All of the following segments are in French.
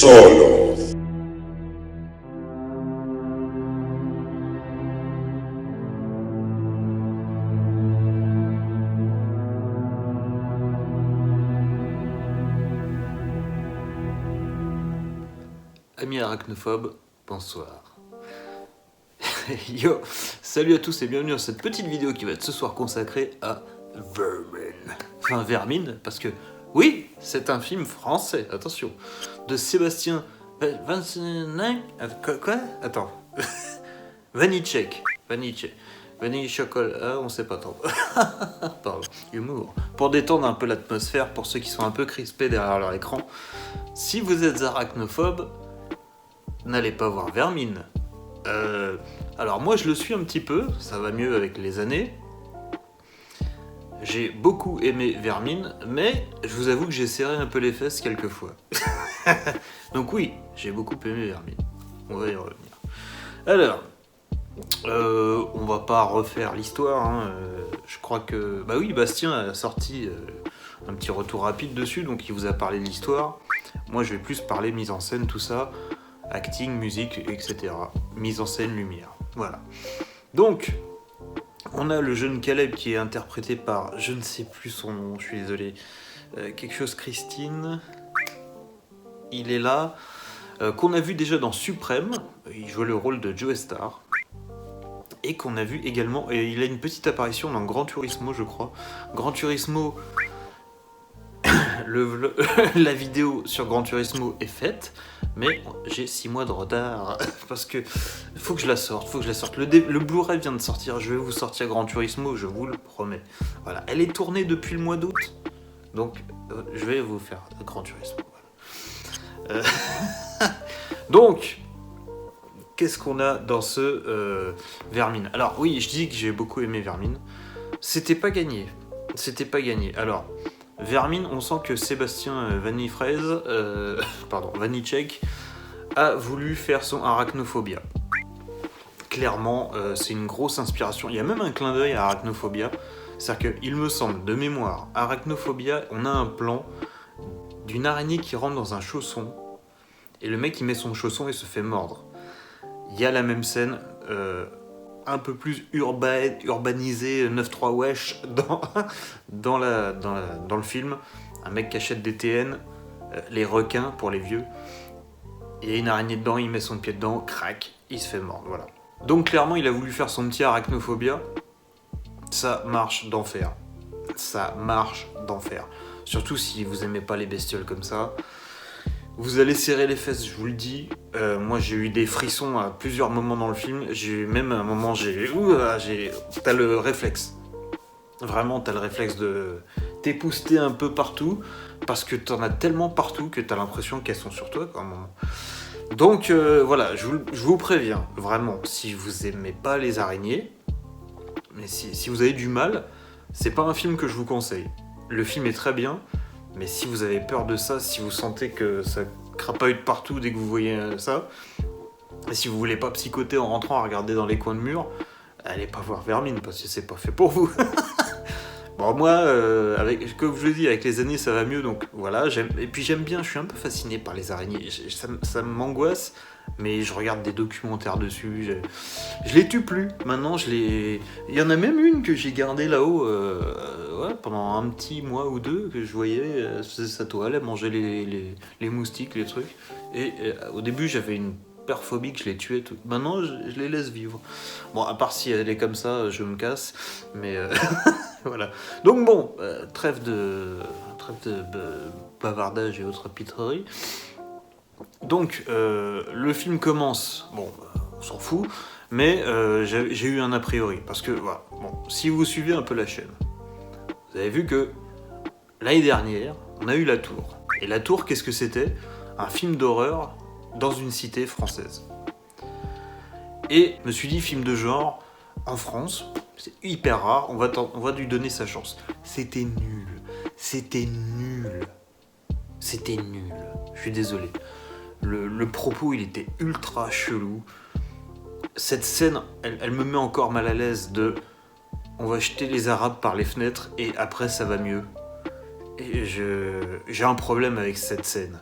Solos. Amis arachnophobes, bonsoir. Yo, salut à tous et bienvenue dans cette petite vidéo qui va être ce soir consacrée à Vermin. Enfin Vermine, parce que oui, c'est un film français, attention, de Sébastien Quoi Attends. Vanitschek. Vanille chocolat, on sait pas trop. Pardon, humour. Pour détendre un peu l'atmosphère, pour ceux qui sont un peu crispés derrière leur écran, si vous êtes arachnophobe, n'allez pas voir Vermine. Alors moi je le suis un petit peu, ça va mieux avec les années. J'ai beaucoup aimé Vermine, mais je vous avoue que j'ai serré un peu les fesses quelques fois. Donc oui, j'ai beaucoup aimé Vermine. On va y revenir. Alors, on va pas refaire l'histoire. Hein. Je crois que... Bah oui, Bastien a sorti un petit retour rapide dessus, donc il vous a parlé de l'histoire. Moi je vais plus parler mise en scène, tout ça. Acting, musique, etc. Mise en scène, lumière. Voilà. Donc, on a le jeune Caleb qui est interprété par, je ne sais plus son nom, je suis désolé, quelque chose Christine. Il est là, qu'on a vu déjà dans Suprême, il jouait le rôle de Joe Star. Et qu'on a vu également, et il a une petite apparition dans Gran Turismo, je crois. Gran Turismo, la vidéo sur Gran Turismo est faite, mais j'ai 6 mois de retard parce que faut que je la sorte, Le Blu-ray vient de sortir, je vais vous sortir Gran Turismo, je vous le promets. Voilà, elle est tournée depuis le mois d'août, donc je vais vous faire Gran Turismo. Voilà. Donc, qu'est-ce qu'on a dans ce Vermine? Alors oui, je dis que j'ai beaucoup aimé Vermine. C'était pas gagné. Alors, Vermine, on sent que Sébastien Vanitschek a voulu faire son Arachnophobia. Clairement, c'est une grosse inspiration. Il y a même un clin d'œil à Arachnophobia. C'est-à-dire qu'il me semble, de mémoire, Arachnophobia, on a un plan d'une araignée qui rentre dans un chausson et le mec il met son chausson et se fait mordre. Il y a la même scène, un peu plus urbanisée, 9-3 wesh, dans le film. Un mec qui achète des TN, les requins pour les vieux. Il y a une araignée dedans, il met son pied dedans, crac, il se fait mordre, voilà. Donc clairement, il a voulu faire son petit arachnophobia. Ça marche d'enfer. Surtout si vous aimez pas les bestioles comme ça. Vous allez serrer les fesses, je vous le dis. Moi, j'ai eu des frissons à plusieurs moments dans le film. J'ai eu même un moment, t'as le réflexe. Vraiment, t'as le réflexe de t'épouster un peu partout, parce que t'en as tellement partout que t'as l'impression qu'elles sont sur toi, quoi, à un moment. Donc, voilà, je vous préviens, vraiment, si vous aimez pas les araignées, mais si vous avez du mal, c'est pas un film que je vous conseille. Le film est très bien, mais si vous avez peur de ça, si vous sentez que ça crapahute partout dès que vous voyez ça, et si vous voulez pas psychoter en rentrant à regarder dans les coins de mur, allez pas voir Vermine, parce que c'est pas fait pour vous. Bon, moi, comme je vous l'ai dit, avec les années ça va mieux, donc voilà, et puis j'aime bien, je suis un peu fasciné par les araignées, ça m'angoisse, mais je regarde des documentaires dessus, je les tue plus, maintenant il y en a même une que j'ai gardée là-haut, pendant un petit mois ou deux, que je voyais, elle faisait sa toile, elle mangeait les moustiques, les trucs, et au début j'avais une peur phobique, je les tuais, tout. Maintenant je les laisse vivre. Bon, à part si elle est comme ça, je me casse, mais voilà. Donc bon, trêve de bavardage et autres pitreries. Donc, le film commence, bon, on s'en fout, mais j'ai eu un a priori, parce que, voilà, bon, si vous suivez un peu la chaîne, vous avez vu que l'année dernière, on a eu La Tour. Et La Tour, qu'est-ce que c'était? Un film d'horreur dans une cité française. Et je me suis dit, film de genre, en France, c'est hyper rare, on va lui donner sa chance. C'était nul. Je suis désolé. Le propos, il était ultra chelou. Cette scène, elle me met encore mal à l'aise de... On va jeter les Arabes par les fenêtres et après ça va mieux. Et j'ai un problème avec cette scène.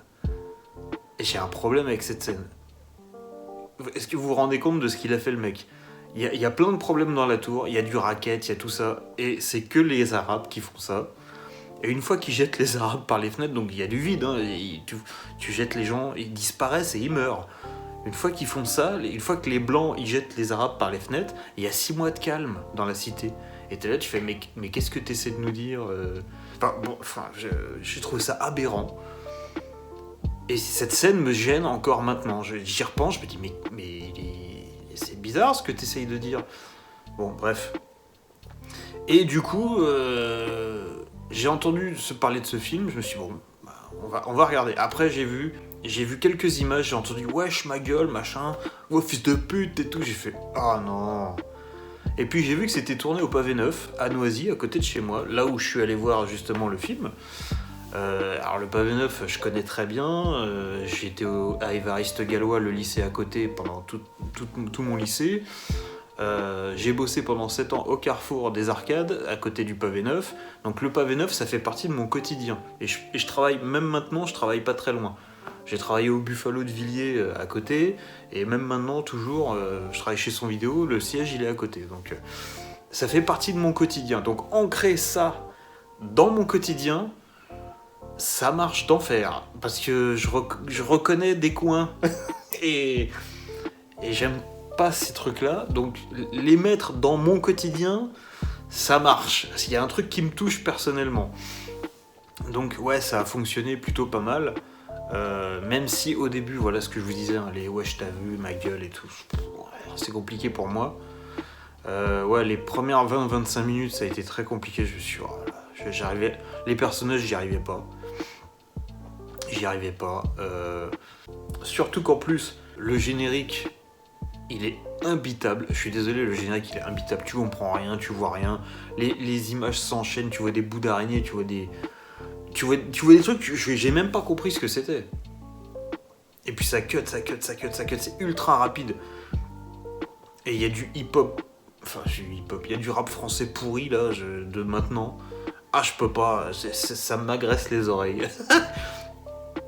Et j'ai un problème avec cette scène. Est-ce que vous vous rendez compte de ce qu'il a fait le mec? Il y a plein de problèmes dans la tour, il y a du racket, il y a tout ça, et c'est que les Arabes qui font ça. Et une fois qu'ils jettent les Arabes par les fenêtres, donc il y a du vide, hein, tu jettes les gens, ils disparaissent et ils meurent. Une fois qu'ils font ça, une fois que les Blancs ils jettent les Arabes par les fenêtres, il y a 6 mois de calme dans la cité. Et t'es là, tu fais, mais qu'est-ce que t'essaies de nous dire j'ai trouvé ça aberrant. Et cette scène me gêne encore maintenant. J'y repense, je me dis, c'est bizarre ce que t'essayes de dire. Bon, bref. Et du coup, j'ai entendu se parler de ce film, je me suis dit, bon, on va regarder. Après, j'ai vu quelques images, j'ai entendu, wesh, ma gueule, machin, oh, fils de pute et tout. J'ai fait, ah non. Et puis j'ai vu que c'était tourné au Pavé Neuf, à Noisy, à côté de chez moi, là où je suis allé voir justement le film. Alors le Pavé Neuf, je connais très bien. J'étais à Évariste Galois, le lycée à côté, pendant tout mon lycée. J'ai bossé pendant 7 ans au Carrefour des Arcades, à côté du Pavé Neuf. Donc le Pavé Neuf, ça fait partie de mon quotidien. Et je travaille, même maintenant, je travaille pas très loin. J'ai travaillé au Buffalo de Villiers à côté, et même maintenant, toujours, je travaille chez Son Vidéo, le siège, il est à côté. Donc ça fait partie de mon quotidien. Donc ancrer ça dans mon quotidien, ça marche d'enfer. Parce que je reconnais des coins. et j'aime pas ces trucs-là. Donc les mettre dans mon quotidien, ça marche. Il y a un truc qui me touche personnellement. Donc ouais, ça a fonctionné plutôt pas mal. Même si au début, voilà ce que je vous disais, hein, les wesh t'as vu, ma gueule et tout, c'est compliqué pour moi. Ouais, les premières 20-25 minutes, ça a été très compliqué. Je me suis dit, oh là, j'arrivais, les personnages, j'y arrivais pas. Surtout qu'en plus, le générique, il est imbitable. Je suis désolé, le générique, il est imbitable. Tu comprends rien, tu vois rien. Les images s'enchaînent, tu vois des bouts d'araignée, tu vois des trucs, j'ai même pas compris ce que c'était. Et puis ça cut, c'est ultra rapide. Et il y a du hip-hop, il y a du rap français pourri là, de maintenant. Ah, je peux pas, ça m'agresse les oreilles.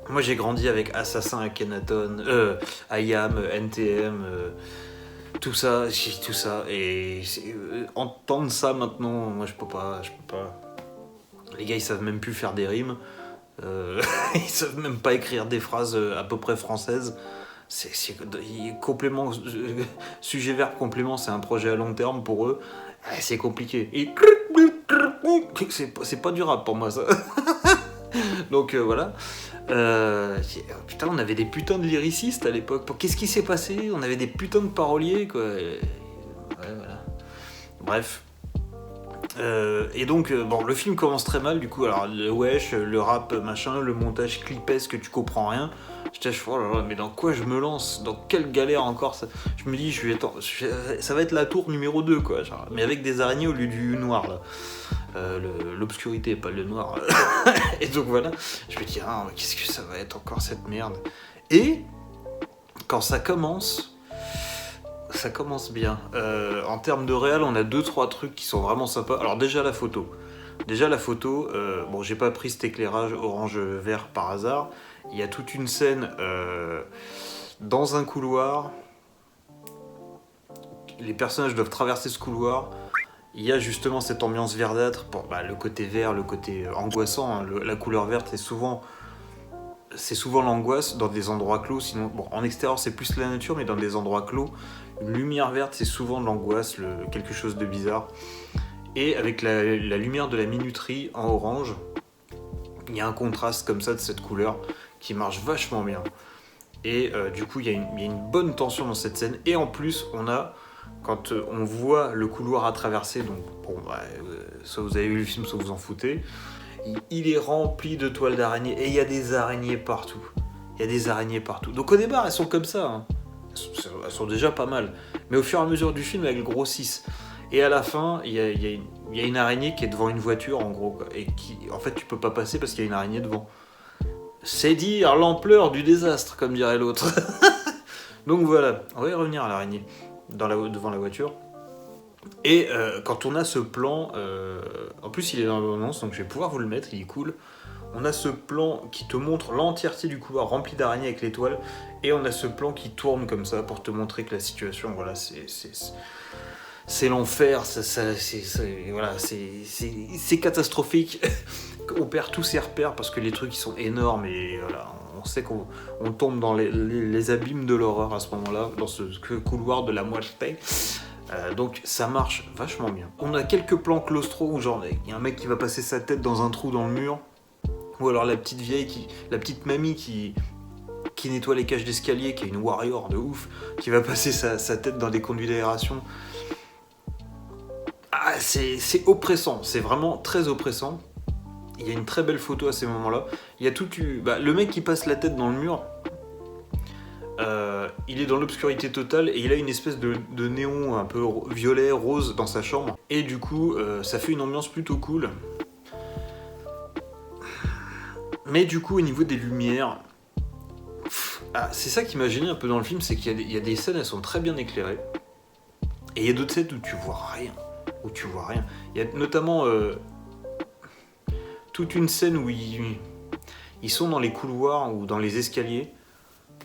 Moi j'ai grandi avec Assassin, Akhenaton, IAM, NTM, tout ça, et entendre ça maintenant, moi je peux pas. Les gars ils savent même plus faire des rimes, ils savent même pas écrire des phrases à peu près françaises. C'est complément, sujet-verbe complément, c'est un projet à long terme pour eux, c'est compliqué. Et c'est pas du rap pour moi ça. Donc voilà. Putain, on avait des putains de lyricistes à l'époque. Qu'est-ce qui s'est passé? On avait des putains de paroliers, quoi. Ouais, voilà. Bref. Et donc, bon, le film commence très mal, du coup. Alors, le wesh, le rap, machin, le montage clipesque, tu comprends rien. Je oh là là, mais dans quoi je me lance? Dans quelle galère encore ça? Je me dis, ça va être la tour numéro 2, quoi. Genre, mais avec des araignées au lieu du noir, là. L'obscurité, pas le noir. Et donc voilà, je me dis, ah, qu'est-ce que ça va être encore cette merde? Et quand ça commence bien. En termes de réal, on a 2-3 trucs qui sont vraiment sympas. Alors déjà la photo, bon, j'ai pas pris cet éclairage orange-vert par hasard. Il y a toute une scène dans un couloir. Les personnages doivent traverser ce couloir. Il y a justement cette ambiance verdâtre, le côté vert, le côté angoissant, hein. La couleur verte, c'est souvent l'angoisse dans des endroits clos. Sinon, bon, en extérieur c'est plus la nature, mais dans des endroits clos, une lumière verte c'est souvent de l'angoisse, quelque chose de bizarre. Et avec la lumière de la minuterie en orange, il y a un contraste comme ça de cette couleur qui marche vachement bien. Et du coup, il y a une bonne tension dans cette scène. Et en plus, quand on voit le couloir à traverser, donc bon, soit vous avez vu le film, soit vous en foutez, il est rempli de toiles d'araignées et il y a des araignées partout. Donc au départ, elles sont comme ça, hein. Elles sont déjà pas mal. Mais au fur et à mesure du film, elles grossissent. Et à la fin, il y a une araignée qui est devant une voiture, en gros, et qui, en fait, tu peux pas passer parce qu'il y a une araignée devant. C'est dire l'ampleur du désastre, comme dirait l'autre. Donc voilà, on va y revenir à l'araignée devant la voiture. Et quand on a ce plan, en plus il est dans l'annonce, donc je vais pouvoir vous le mettre, il est cool. On a ce plan qui te montre l'entièreté du couloir rempli d'araignées avec l'étoile, et on a ce plan qui tourne comme ça pour te montrer que la situation, voilà, c'est l'enfer, voilà, c'est catastrophique. On perd tous ses repères parce que les trucs ils sont énormes et voilà, on sait qu'on tombe dans les abîmes de l'horreur à ce moment-là, dans ce couloir de la moitié. Donc ça marche vachement bien. On a quelques plans claustro où genre il y a un mec qui va passer sa tête dans un trou dans le mur, ou alors la petite mamie qui nettoie les cages d'escalier, qui est une warrior de ouf, qui va passer sa tête dans des conduits d'aération. Ah, c'est oppressant, c'est vraiment très oppressant. Il y a une très belle photo à ces moments-là. Il y a le mec qui passe la tête dans le mur, il est dans l'obscurité totale et il a une espèce de néon un peu violet, rose dans sa chambre. Et du coup, ça fait une ambiance plutôt cool. Mais du coup, au niveau des lumières, c'est ça qui m'a gêné un peu dans le film, c'est qu'il y a des scènes, elles sont très bien éclairées. Et il y a d'autres scènes où tu vois rien. Il y a notamment toute une scène où ils sont dans les couloirs ou dans les escaliers.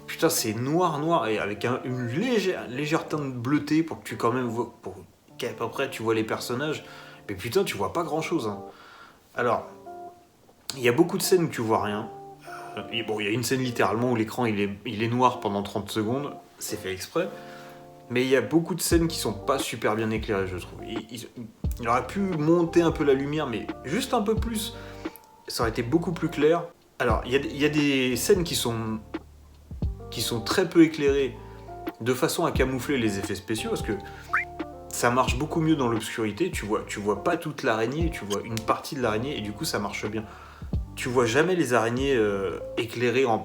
Putain, c'est noir, et avec une légère teinte bleutée pour que tu quand même vois, pour qu'à peu près tu vois les personnages. Mais putain, tu vois pas grand chose. Hein. Alors, il y a beaucoup de scènes où tu vois rien. Il y a une scène littéralement où l'écran il est noir pendant 30 secondes. C'est fait exprès. Mais il y a beaucoup de scènes qui sont pas super bien éclairées, je trouve. Il aurait pu monter un peu la lumière, mais juste un peu plus. Ça aurait été beaucoup plus clair. Alors, il y a des scènes qui sont très peu éclairées, de façon à camoufler les effets spéciaux, parce que ça marche beaucoup mieux dans l'obscurité. Tu vois pas toute l'araignée, tu vois une partie de l'araignée, et du coup ça marche bien. Tu vois jamais les araignées éclairées en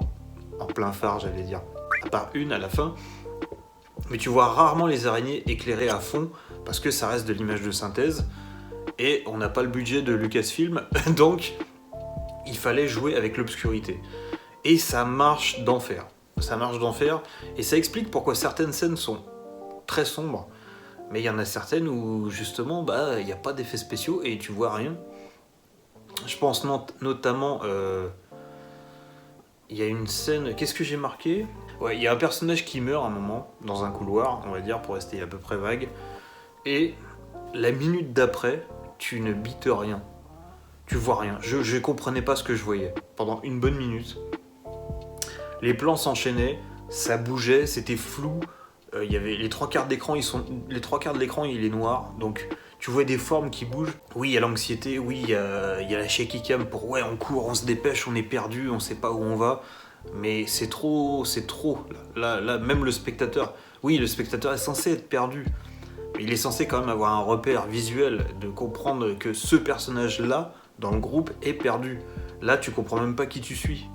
plein phare, j'allais dire. À part une à la fin. Mais tu vois rarement les araignées éclairées à fond, parce que ça reste de l'image de synthèse, et on n'a pas le budget de Lucasfilm, donc il fallait jouer avec l'obscurité. Et ça marche d'enfer. Et ça explique pourquoi certaines scènes sont très sombres, mais il y en a certaines où justement il n'y a pas d'effets spéciaux et tu vois rien. Je pense notamment, il y a une scène, qu'est-ce que j'ai marqué ? Ouais, il y a un personnage qui meurt à un moment, dans un couloir, on va dire, pour rester à peu près vague, et la minute d'après, tu ne bites rien. Tu vois rien. Je comprenais pas ce que je voyais pendant une bonne minute. Les plans s'enchaînaient, ça bougeait, c'était flou. Il y avait les trois quarts de l'écran, il est noir, donc tu vois des formes qui bougent. Oui, il y a l'anxiété, oui, il y a la shaky cam pour ouais, on court, on se dépêche, on est perdu, on sait pas où on va. Mais c'est trop. Là, même le spectateur. Oui, le spectateur est censé être perdu. Mais il est censé quand même avoir un repère visuel, de comprendre que ce personnage-là, dans le groupe, est perdu. Là, tu comprends même pas qui tu suis.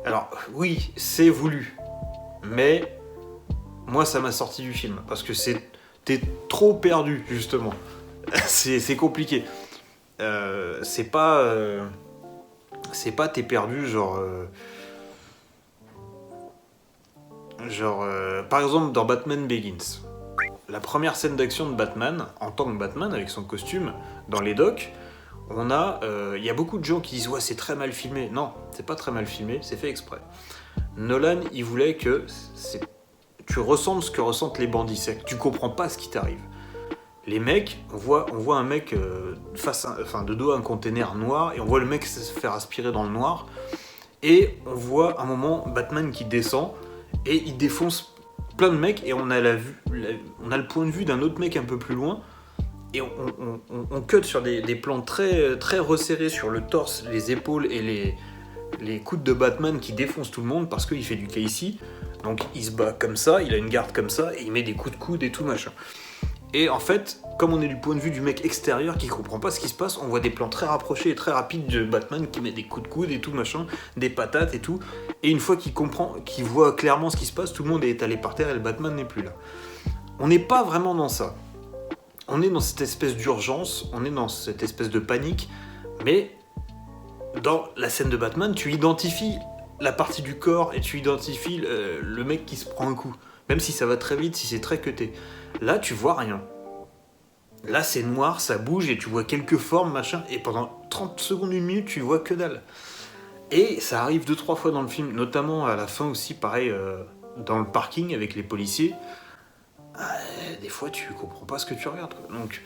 Alors, oui, c'est voulu. Mais moi, ça m'a sorti du film. Parce que t'es trop perdu, justement. c'est compliqué. C'est pas t'es perdu, par exemple dans Batman Begins, la première scène d'action de Batman en tant que Batman avec son costume dans les docks, il y a beaucoup de gens qui disent ouais c'est très mal filmé. Non, c'est pas très mal filmé, c'est fait exprès. Nolan il voulait que tu ressentes ce que ressentent les bandits, c'est que tu comprends pas ce qui t'arrive. Les mecs, on voit un mec de dos à un container noir, et on voit le mec se faire aspirer dans le noir, et on voit un moment Batman qui descend, et il défonce plein de mecs, et on a le point de vue d'un autre mec un peu plus loin, et on cut sur des plans très, très resserrés sur le torse, les épaules et les coudes de Batman qui défoncent tout le monde, parce qu'il fait du Casey, donc il se bat comme ça, il a une garde comme ça, et il met des coups de coude et tout machin. Et en fait, comme on est du point de vue du mec extérieur qui comprend pas ce qui se passe, on voit des plans très rapprochés et très rapides de Batman qui met des coups de coude et tout machin, des patates et tout. Et une fois qu'il voit clairement ce qui se passe, tout le monde est étalé par terre et le Batman n'est plus là. On n'est pas vraiment dans ça. On est dans cette espèce d'urgence, on est dans cette espèce de panique, mais dans la scène de Batman, tu identifies la partie du corps et tu identifies le mec qui se prend un coup. Même si ça va très vite, si c'est très cuté. Là, tu vois rien. Là, c'est noir, ça bouge et tu vois quelques formes, machin, et pendant 30 secondes, une minute, tu vois que dalle. Et ça arrive 2-3 fois dans le film, notamment à la fin aussi, pareil, dans le parking avec les policiers. Des fois, tu comprends pas ce que tu regardes, quoi. Donc,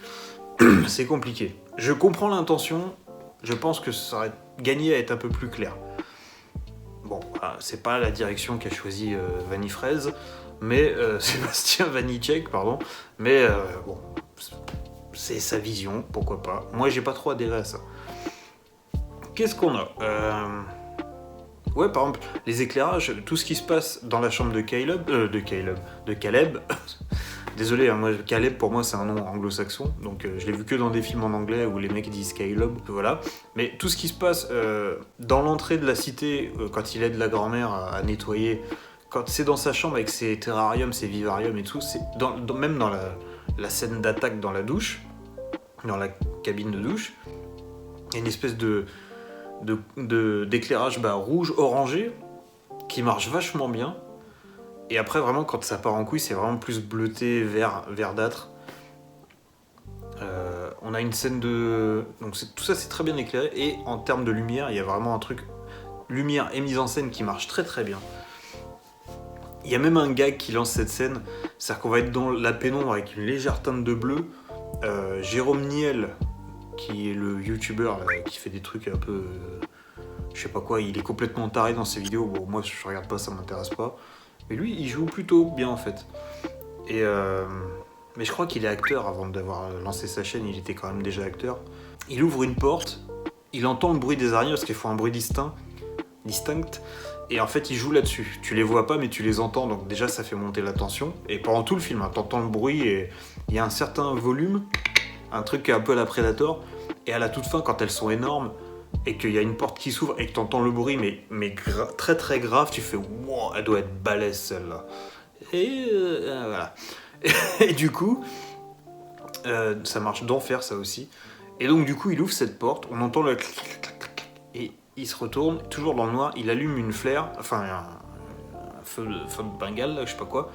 c'est compliqué. Je comprends l'intention, je pense que ça aurait gagné à être un peu plus clair. Bon, c'est pas la direction qu'a choisi Vanny Fraise, mais Sébastien Vanitschek, pardon, mais bon, c'est sa vision, pourquoi pas. Moi, j'ai pas trop adhéré à ça. Qu'est-ce qu'on a Ouais, par exemple, les éclairages, tout ce qui se passe dans la chambre de Caleb. Désolé, hein, moi, Caleb, pour moi, c'est un nom anglo-saxon, donc je l'ai vu que dans des films en anglais où les mecs disent Caleb, voilà. Mais tout ce qui se passe dans l'entrée de la cité, quand il aide la grand-mère à nettoyer, quand c'est dans sa chambre avec ses terrariums, ses vivariums et tout, c'est même dans la scène d'attaque dans la douche, dans la cabine de douche, il y a une espèce d'éclairage rouge-orangé qui marche vachement bien. Et après, vraiment, quand ça part en couille, c'est vraiment plus bleuté, verdâtre. On a une scène de... Donc tout ça, c'est très bien éclairé. Et en termes de lumière, il y a vraiment un truc... Lumière et mise en scène qui marche très très bien. Il y a même un gag qui lance cette scène. C'est-à-dire qu'on va être dans la pénombre avec une légère teinte de bleu. Jérôme Niel, qui est le youtubeur qui fait des trucs un peu... je sais pas quoi, il est complètement taré dans ses vidéos. Bon, moi, je regarde pas, ça m'intéresse pas. Mais lui, il joue plutôt bien en fait. Mais je crois qu'il est acteur avant d'avoir lancé sa chaîne, il était quand même déjà acteur. Il ouvre une porte, il entend le bruit des araignées parce qu'ils font un bruit distinct. Et en fait, il joue là-dessus. Tu les vois pas, mais tu les entends, donc déjà ça fait monter la tension. Et pendant tout le film, t'entends le bruit et il y a un certain volume, un truc un peu à la Predator. Et à la toute fin, quand elles sont énormes, et qu'il y a une porte qui s'ouvre et que t'entends le bruit mais très très grave, tu fais wow, elle doit être balèze celle-là. Et voilà. Et du coup, ça marche d'enfer ça aussi. Et donc du coup, il ouvre cette porte, on entend le clic, clic, clic, clic, et il se retourne, toujours dans le noir, il allume une flaire, enfin un feu de Bengale, là, je sais pas quoi,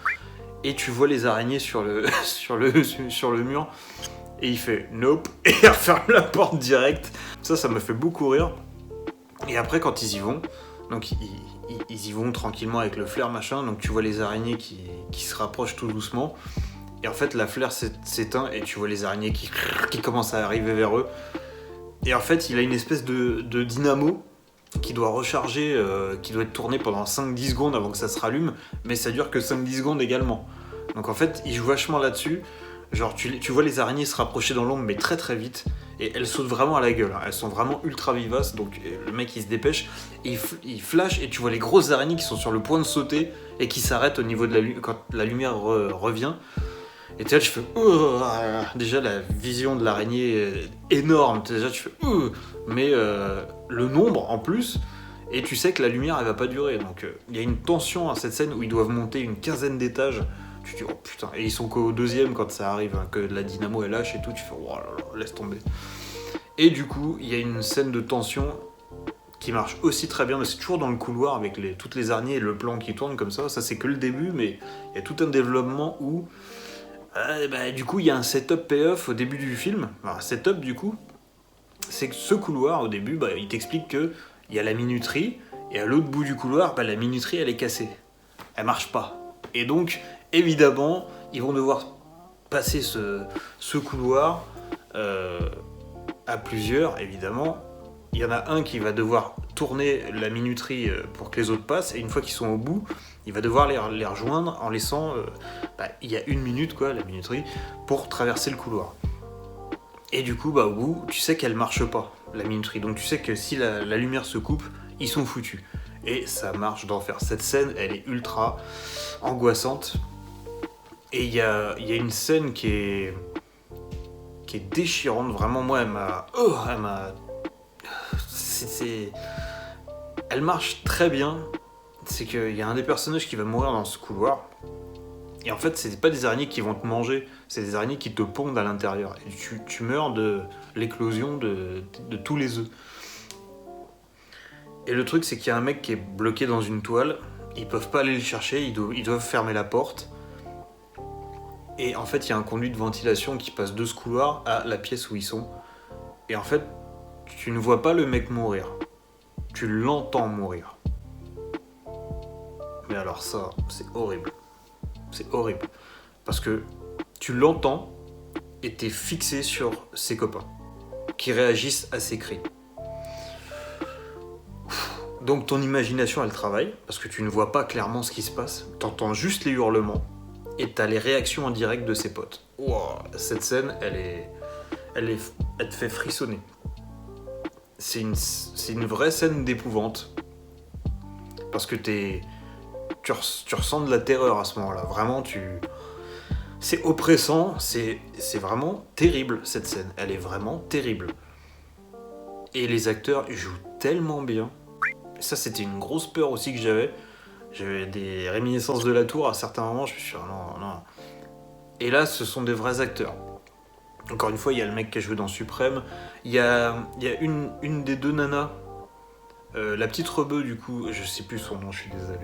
et tu vois les araignées sur le, sur le mur. Et il fait nope, et il referme la porte direct. Ça me fait beaucoup rire. Et après, quand ils y vont, donc ils y vont tranquillement avec le flair machin, donc tu vois les araignées qui se rapprochent tout doucement. Et en fait, la flair s'éteint et tu vois les araignées qui commencent à arriver vers eux. Et en fait, il a une espèce de dynamo qui doit recharger, qui doit être tourné pendant 5-10 secondes avant que ça se rallume, mais ça dure que 5-10 secondes également. Donc en fait, il joue vachement là-dessus. Genre tu vois les araignées se rapprocher dans l'ombre mais très très vite et elles sautent vraiment à la gueule, hein. Elles sont vraiment ultra vivaces, donc le mec il se dépêche et il flash et tu vois les grosses araignées qui sont sur le point de sauter et qui s'arrêtent au niveau de quand la lumière revient. Et tu sais, je fais déjà la vision de l'araignée est énorme, déjà tu fais mais le nombre en plus, et tu sais que la lumière elle va pas durer, donc il y a une tension à cette scène où ils doivent monter une quinzaine d'étages. Tu te dis, oh putain, et ils sont qu'au deuxième quand ça arrive, hein, que la dynamo elle lâche et tout, tu fais, oh là là, laisse tomber. Et du coup, il y a une scène de tension qui marche aussi très bien, mais c'est toujours dans le couloir avec toutes les araignées et le plan qui tourne comme ça c'est que le début, mais il y a tout un développement où, du coup, il y a un setup payoff au début du film. Alors, setup, du coup, c'est que ce couloir, au début, il t'explique qu'il y a la minuterie, et à l'autre bout du couloir, la minuterie, elle est cassée. Elle marche pas. Et donc, évidemment, ils vont devoir passer ce couloir à plusieurs, évidemment. Il y en a un qui va devoir tourner la minuterie pour que les autres passent, et une fois qu'ils sont au bout, il va devoir les rejoindre en laissant... il y a 1 minute, quoi, la minuterie, pour traverser le couloir. Et du coup, au bout, tu sais qu'elle marche pas, la minuterie. Donc tu sais que si la lumière se coupe, ils sont foutus. Et ça marche d'enfer. Cette scène, elle est ultra angoissante. Et il y a une scène qui est déchirante. Vraiment, moi, elle m'a... Elle marche très bien. C'est qu'il y a un des personnages qui va mourir dans ce couloir. Et en fait, c'est pas des araignées qui vont te manger, c'est des araignées qui te pondent à l'intérieur. Et tu meurs de l'éclosion de tous les œufs. Et le truc, c'est qu'il y a un mec qui est bloqué dans une toile. Ils peuvent pas aller le chercher, ils doivent fermer la porte. Et en fait, il y a un conduit de ventilation qui passe de ce couloir à la pièce où ils sont. Et en fait, tu ne vois pas le mec mourir. Tu l'entends mourir. Mais alors ça, c'est horrible. C'est horrible. Parce que tu l'entends et t'es fixé sur ses copains qui réagissent à ses cris. Donc ton imagination, elle travaille parce que tu ne vois pas clairement ce qui se passe. T'entends juste les hurlements et t'as les réactions en direct de ses potes. Wow, cette scène, elle te fait frissonner. C'est une vraie scène d'épouvante. Parce que tu ressens de la terreur à ce moment-là. Vraiment, c'est oppressant, c'est vraiment terrible cette scène. Elle est vraiment terrible. Et les acteurs jouent tellement bien. Ça, c'était une grosse peur aussi que j'avais. J'avais des réminiscences de La Tour à certains moments. Je me suis dit, non, non. Et là, ce sont des vrais acteurs. Encore une fois, il y a le mec qui a joué dans Suprême. Il y a une des deux nanas, la petite rebeu du coup, je sais plus son nom, je suis désolé,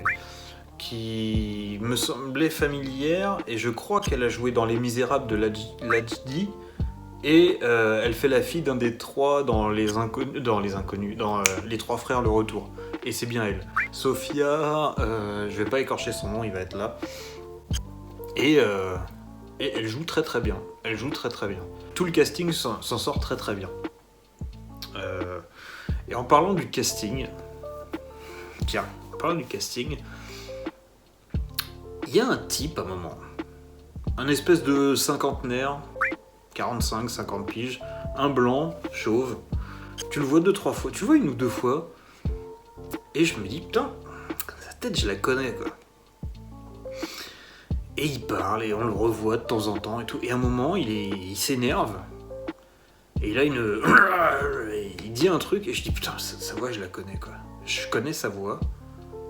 qui me semblait familière, et je crois qu'elle a joué dans Les Misérables de Lajdi, et elle fait la fille d'un des trois dans Les Inconnus, dans Les Trois Frères le Retour. Et c'est bien elle. Sophia, je vais pas écorcher son nom, il va être là. Et elle joue très très bien. Elle joue très très bien. Tout le casting s'en sort très très bien. Et en parlant du casting, il y a un type à un moment, un espèce de cinquantenaire, 45, 50 piges, un blanc, chauve. Tu le vois 2-3 fois, tu le vois 1 ou 2 fois, et je me dis, putain, sa tête je la connais quoi. Et il parle, et on le revoit de temps en temps et tout, et à un moment il s'énerve, et il a il dit un truc, et je dis, putain, sa voix je la connais quoi. Je connais sa voix,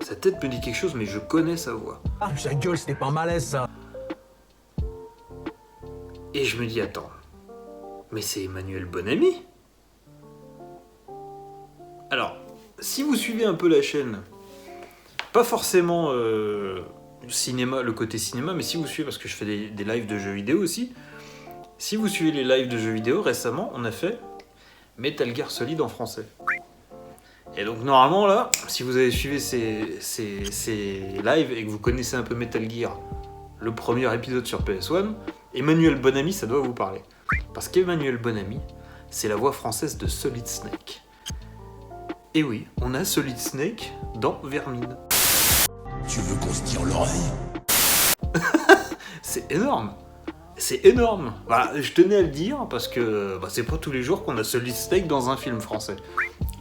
sa tête me dit quelque chose, mais je connais sa voix. Ah, sa gueule, c'était pas malaise ça. Et je me dis, attends, mais c'est Emmanuel Bonamy. Alors, si vous suivez un peu la chaîne, pas forcément cinéma, le côté cinéma, mais si vous suivez, parce que je fais des lives de jeux vidéo aussi, si vous suivez les lives de jeux vidéo, récemment, on a fait Metal Gear Solid en français. Et donc normalement là, si vous avez suivi ces lives et que vous connaissez un peu Metal Gear, le premier épisode sur PS1, Emmanuel Bonamy, ça doit vous parler. Parce qu'Emmanuel Bonamy, c'est la voix française de Solid Snake. Et oui, on a Solid Snake dans Vermine. Tu veux qu'on se tire l'oreille? C'est énorme. C'est énorme. Voilà, je tenais à le dire parce que c'est pas tous les jours qu'on a Solid Snake dans un film français.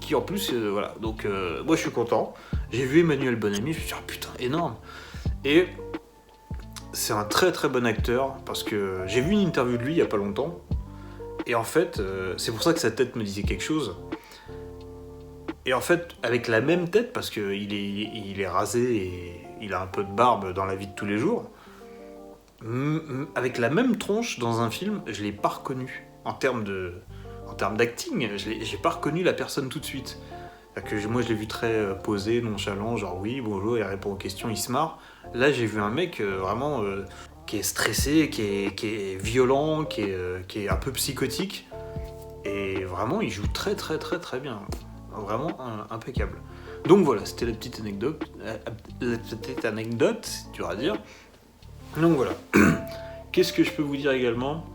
Qui en plus, voilà. Donc moi je suis content. J'ai vu Emmanuel Bonamy, je me suis dit, oh, putain, énorme. Et c'est un très très bon acteur parce que j'ai vu une interview de lui il y a pas longtemps. Et en fait, c'est pour ça que sa tête me disait quelque chose. Et en fait, avec la même tête, parce qu'il est rasé et il a un peu de barbe dans la vie de tous les jours, avec la même tronche dans un film, je l'ai pas reconnu. En termes d'acting, j'ai pas reconnu la personne tout de suite. Que moi je l'ai vu très posé, nonchalant, genre oui, bonjour, il répond aux questions, il se marre. Là j'ai vu un mec vraiment qui est stressé, qui est violent, qui est un peu psychotique. Et vraiment il joue très très très très bien. Vraiment impeccable. Donc voilà, c'était la petite anecdote, c'est dur à dire. Donc voilà. Qu'est-ce que je peux vous dire également ?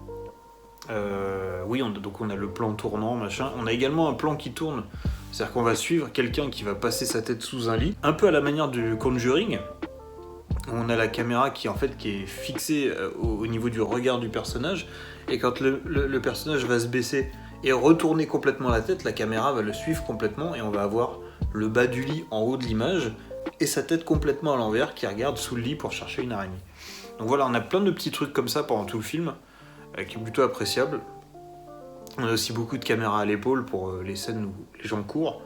Oui, donc on a le plan tournant, machin. On a également un plan qui tourne. C'est-à-dire qu'on va suivre quelqu'un qui va passer sa tête sous un lit. Un peu à la manière du Conjuring. On a la caméra qui est fixée au niveau du regard du personnage. Et quand le personnage va se baisser et retourner complètement la tête, la caméra va le suivre complètement. Et on va avoir le bas du lit en haut de l'image. Et sa tête complètement à l'envers qui regarde sous le lit pour chercher une araignée. Donc voilà, on a plein de petits trucs comme ça pendant tout le film. Qui est plutôt appréciable. On a aussi beaucoup de caméras à l'épaule pour les scènes où les gens courent.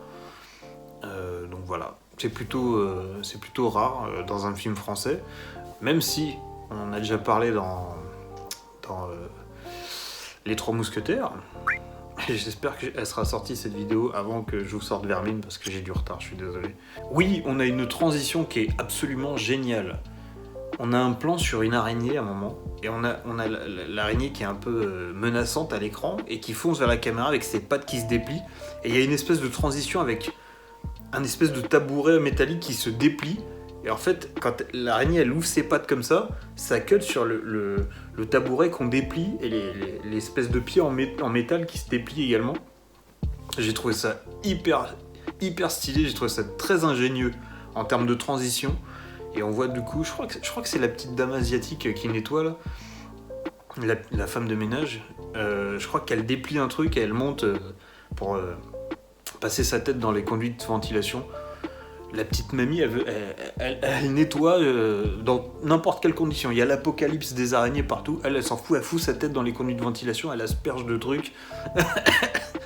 Donc voilà, c'est plutôt rare dans un film français, même si on en a déjà parlé dans Les Trois Mousquetaires. Et j'espère qu'elle sera sortie cette vidéo avant que je vous sorte Vermine parce que j'ai du retard, je suis désolé. Oui, on a une transition qui est absolument géniale on a un plan sur une araignée à un moment, et on a l'araignée qui est un peu menaçante à l'écran, et qui fonce vers la caméra avec ses pattes qui se déplient, et il y a une espèce de transition avec un espèce de tabouret métallique qui se déplie, et en fait, quand l'araignée elle ouvre ses pattes comme ça cut sur le tabouret qu'on déplie, et l'espèce de pied en métal qui se déplie également. J'ai trouvé ça hyper stylé, j'ai trouvé ça très ingénieux en termes de transition. Et on voit du coup, je crois que c'est la petite dame asiatique qui nettoie là, la femme de ménage. Je crois qu'elle déplie un truc et elle monte pour passer sa tête dans les conduites de ventilation. La petite mamie, elle nettoie dans n'importe quelle condition. Il y a l'apocalypse des araignées partout. Elle s'en fout, elle fout sa tête dans les conduites de ventilation, elle asperge de trucs.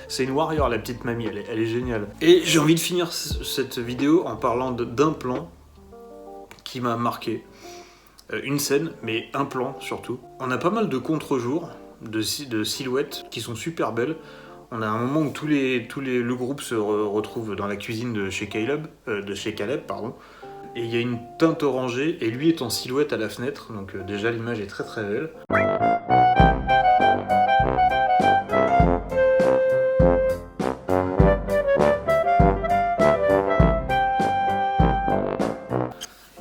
C'est une warrior, la petite mamie, elle est géniale. Et j'ai envie de finir cette vidéo en parlant d'un plan qui m'a marqué. Une scène, mais un plan surtout. On a pas mal de contre-jours, de silhouettes qui sont super belles. On a un moment où le groupe se retrouve dans la cuisine de chez Caleb, et il y a une teinte orangée, et lui est en silhouette à la fenêtre, donc déjà l'image est très très belle.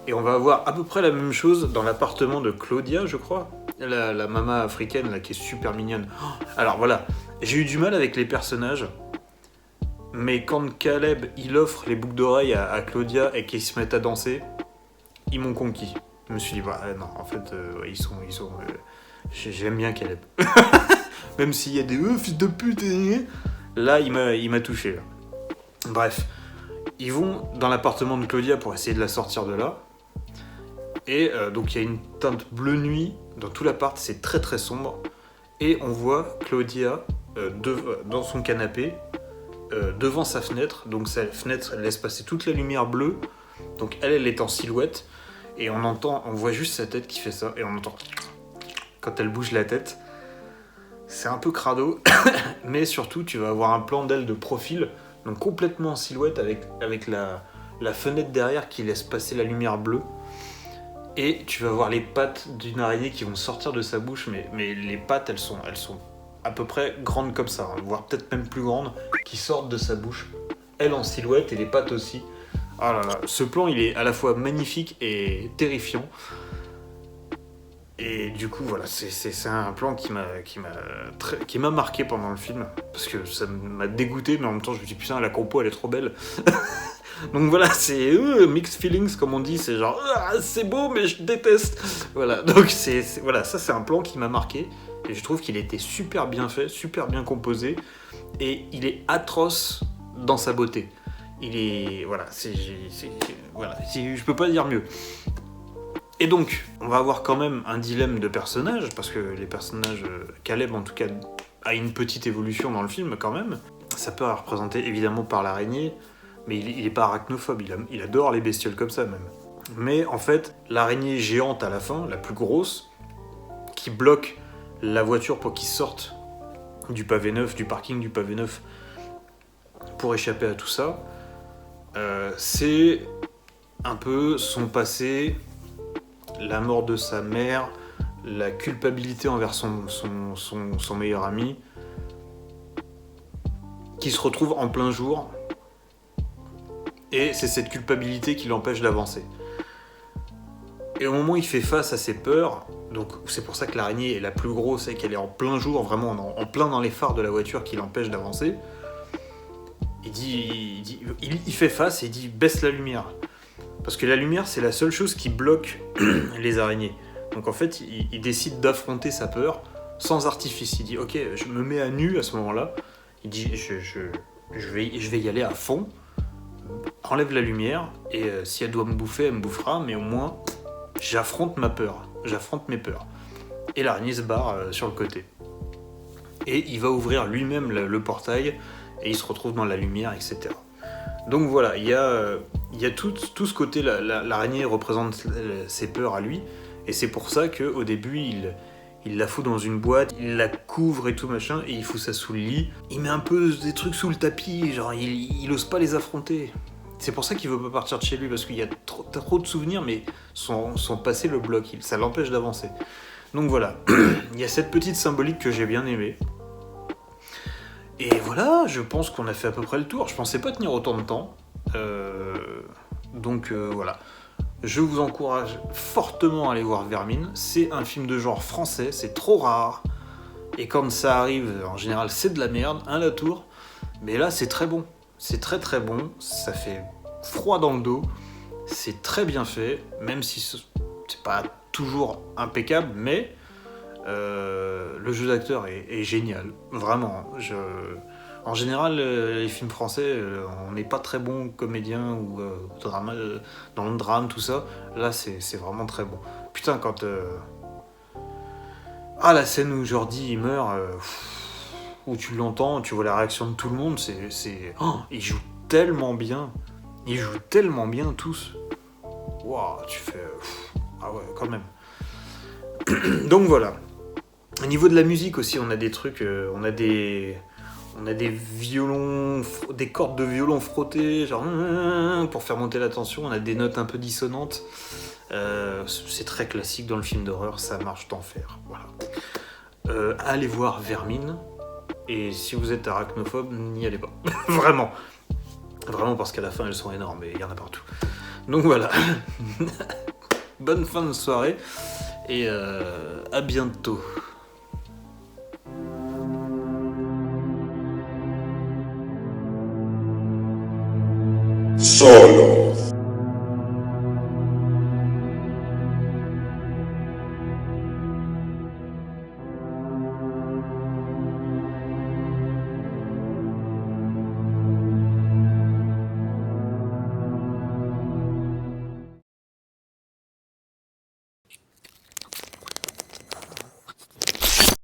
Et on va avoir à peu près la même chose dans l'appartement de Claudia, je crois. La maman africaine là, qui est super mignonne. Alors voilà, j'ai eu du mal avec les personnages, mais quand Caleb il offre les boucles d'oreilles à Claudia et qu'ils se mettent à danser, ils m'ont conquis. Je me suis dit, bah non, en fait, j'aime bien Caleb. Même s'il y a des fils de pute, là il m'a touché. Là. Bref, ils vont dans l'appartement de Claudia pour essayer de la sortir de là. Et donc il y a une teinte bleu nuit dans tout l'appart, c'est très très sombre. Et on voit Claudia dans son canapé, devant sa fenêtre. Donc sa fenêtre elle laisse passer toute la lumière bleue. Donc elle est en silhouette. Et on voit juste sa tête qui fait ça. Et on entend quand elle bouge la tête. C'est un peu crado. Mais surtout tu vas avoir un plan d'elle de profil. Donc complètement en silhouette avec la fenêtre derrière qui laisse passer la lumière bleue. Et tu vas voir les pattes d'une araignée qui vont sortir de sa bouche, mais les pattes, elles sont à peu près grandes comme ça, hein, voire peut-être même plus grandes, qui sortent de sa bouche. Elle en silhouette et les pattes aussi. Ah là là, ce plan, il est à la fois magnifique et terrifiant. Et du coup, voilà, c'est un plan qui m'a marqué pendant le film, parce que ça m'a dégoûté, mais en même temps, je me dis, putain, la compo, elle est trop belle. Donc voilà, c'est mixed feelings comme on dit, c'est genre c'est beau mais je déteste. Voilà, donc voilà, ça c'est un plan qui m'a marqué et je trouve qu'il était super bien fait, super bien composé et il est atroce dans sa beauté. Il est voilà, je peux pas dire mieux. Et donc, on va avoir quand même un dilemme de personnages parce que les personnages Caleb en tout cas a une petite évolution dans le film quand même. Ça peut être représenté évidemment par l'araignée. Mais il est pas arachnophobe, il adore les bestioles comme ça même. Mais en fait, l'araignée géante à la fin, la plus grosse, qui bloque la voiture pour qu'il sorte du pavé neuf, du parking du pavé neuf, pour échapper à tout ça, c'est un peu son passé, la mort de sa mère, la culpabilité envers son meilleur ami, qui se retrouve en plein jour. Et c'est cette culpabilité qui l'empêche d'avancer. Et au moment où il fait face à ses peurs, donc c'est pour ça que l'araignée est la plus grosse et qu'elle est en plein jour, vraiment en plein dans les phares de la voiture qui l'empêche d'avancer, il fait face et il dit baisse la lumière. Parce que la lumière c'est la seule chose qui bloque les araignées. Donc en fait il décide d'affronter sa peur sans artifice. Il dit ok, je me mets à nu à ce moment-là. Il dit je vais y aller à fond. Enlève la lumière et si elle doit me bouffer, elle me bouffera, mais au moins j'affronte ma peur, j'affronte mes peurs. Et l'araignée se barre sur le côté. Et il va ouvrir lui-même le portail et il se retrouve dans la lumière, etc. Donc voilà, il y a tout ce côté, l'araignée représente ses peurs à lui, et c'est pour ça qu'au début il la fout dans une boîte, il la couvre et tout machin, et il fout ça sous le lit. Il met un peu des trucs sous le tapis, genre il ose pas les affronter. C'est pour ça qu'il veut pas partir de chez lui, parce qu'il y a trop de souvenirs, mais son passé le bloque, ça l'empêche d'avancer. Donc voilà, il y a cette petite symbolique que j'ai bien aimée. Et voilà, je pense qu'on a fait à peu près le tour. Je pensais pas tenir autant de temps. Donc voilà. Je vous encourage fortement à aller voir Vermine. C'est un film de genre français, c'est trop rare. Et quand ça arrive, en général, c'est de la merde, hein, la tour. Mais là, c'est très bon. C'est très très bon. Ça fait froid dans le dos. C'est très bien fait, même si c'est pas toujours impeccable, mais le jeu d'acteur est génial. Vraiment. En général, les films français, on n'est pas très bon comédien ou dans le drame, tout ça. Là, c'est vraiment très bon. Putain, quand... la scène où Jordi il meurt, où tu l'entends, tu vois la réaction de tout le monde, ils jouent tellement bien. Ils jouent tellement bien tous. Waouh, tu fais... ah ouais, quand même. Donc voilà. Au niveau de la musique aussi, on a des trucs... on a des violons, des cordes de violon frottées, genre pour faire monter la tension. On a des notes un peu dissonantes. C'est très classique dans le film d'horreur, ça marche d'enfer. Voilà. Allez voir Vermine. Et si vous êtes arachnophobe, n'y allez pas. Vraiment. Vraiment parce qu'à la fin elles sont énormes et il y en a partout. Donc voilà. Bonne fin de soirée et à bientôt. Solo.